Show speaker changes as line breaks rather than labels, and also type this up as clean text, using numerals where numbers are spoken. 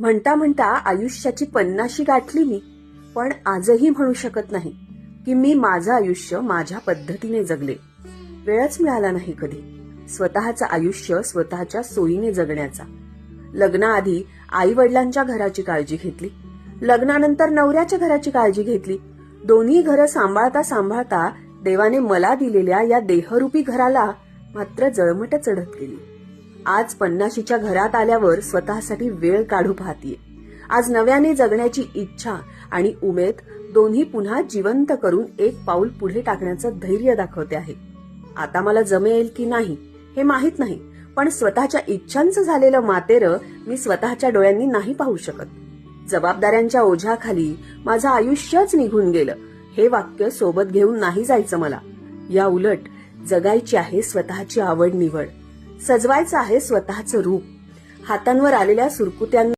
म्हणता म्हणता आयुष्याची 50शी गाठली मी, पण आजही म्हणू शकत नाही की मी माझं आयुष्य माझ्या पद्धतीने जगले. वेळच मिळाला नाही कधी स्वतःचं आयुष्य स्वतःच्या सोयीने जगण्याचा. लग्नाआधी आई वडिलांच्या घराची काळजी घेतली, लग्नानंतर नवऱ्याच्या घराची काळजी घेतली. दोन्ही घरं सांभाळता सांभाळता देवाने मला दिलेल्या या देहरूपी घराला मात्र जळमट चढत गेली. आज 50शीच्या घरात आल्यावर स्वतःसाठी वेळ काढू पाहतीये. आज नव्याने जगण्याची इच्छा आणि उमेद दोन्ही पुन्हा जिवंत करून एक पाऊल पुढे टाकण्याचं धैर्य दाखवते आहे. आता मला जमेल की नाही हे माहित नाही, पण स्वतःच्या इच्छांचं झालेलं मातेरं मी स्वतःच्या डोळ्यांनी नाही पाहू शकत. जबाबदाऱ्यांच्या ओझ्याखाली माझं आयुष्यच निघून गेलं हे वाक्य सोबत घेऊन नाही जायचं मला. या उलट जगायची आहे स्वतःची आवड निवड, सजवायचं आहे स्वतःचं रूप. हातांवर आलेल्या सुरकुत्यांना